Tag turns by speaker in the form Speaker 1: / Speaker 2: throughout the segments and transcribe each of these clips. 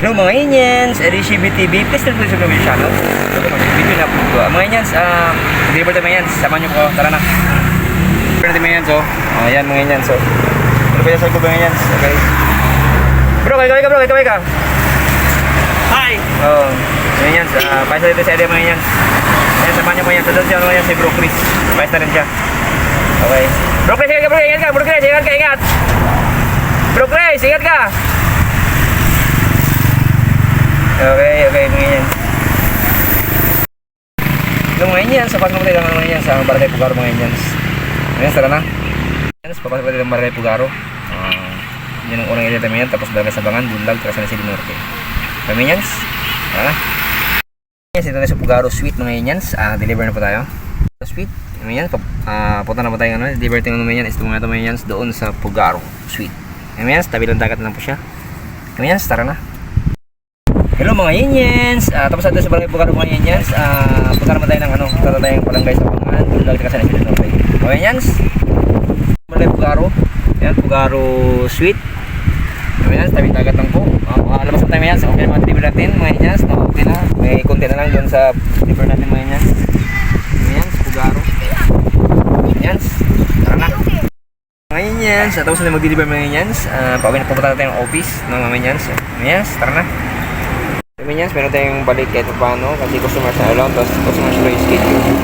Speaker 1: Hello mga Indians, RCB TV, please don't please subscribe to channel. Video na po. Mga Indians, deliver tayo mga Indians, samahan nyo po, tara na. Deliver natin mga Indians, ayan mga Indians, ano pa yung cycle mga Indians, okay. Bro, kaway ka. Hi! Mga Indians, paisa dito sa area mga Indians. Ayan, samahan nyo mga Indians, doon siya mga Indians, si Bro Chris, paisa na rin siya. Okay. Bro Chris, ingat ka, ingat. Bro Chris, ingat ka. Okay, mga Indians. Yung mga Indians, papasok mo tayo ng mga Indians sa Barangay Pugaro mga Indians. Ngayon, tara na. Papasok tayo ng Barangay Pugaro. Yan ang unang area tayo yan. Tapos Barangay Sabangan, Bunlag, Trasan City Norte. Mga Indians, tara na. Ito na sa Pugaro Suite mga Indians. Deliver na po tayo. Suite, mga Indians. Punta na po tayo. Deliver tayo ng mga Indians. Ito mga Indians doon sa Pugaro Suite. Mga Indians, tabi lang dagat na lang po siya. Mga Indians, tara na. Hello mga Indians, tapos natin sa Barangay Pugaro mga Indians, punta naman tayo ng punta tayo ng Barangay Sabangan, Bunlag, Trasan City Norte. Mga Indians, Barangay Pugaro, yan, Pugaro Suite. Mga Indians, tabi dagat lang po. Labas na tayo mga Indians, okay naman deliver natin mga Indians, okay na, may konti na lang doon sa deliver natin mga Indians. Mga Indians, Pugaro. Mga Indians, tara na. Mga Indians, tapos na mag-deliver mga Indians, pauwi na pupunta natin ng office ng mga Indians. Mga Indians, tara na. Minions, meron tayong balik kahit paano kasi customer sa alam, tapos customer sa schedule.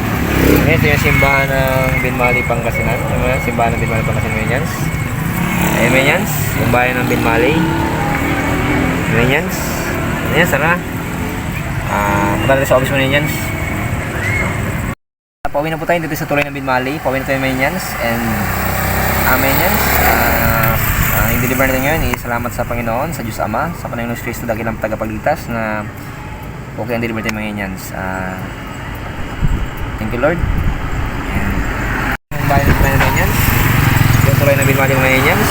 Speaker 1: Ito yung simbahan ng Binmali, Pangasinan. Simbahan ng Binmali, Pangasinan, Minions. Ayan, Minions, yung bayan ng Binmali. Minions. Minions, sana. Punta natin sa office mo, Minions. Pauwi na po tayo dito sa tulay ng Binmali. Pauwi na tayo, Minions. And, Minions, yung deliver natin ngayon, salamat sa Panginoon, sa Diyos Ama, sa Panginoon Kristo, dakilang tagapagligtas na okay ang deliver tayo mga Indians. Thank you Lord. Yung bayan natin mga Indians, yung tulay na Binmali mga Indians,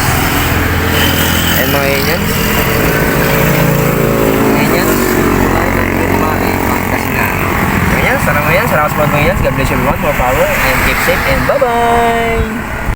Speaker 1: and mga Indians, Binmali, Pangasinan. Mga Indians, salamat sa mga Indians, God bless you everyone, more power, and keep safe, and bye bye.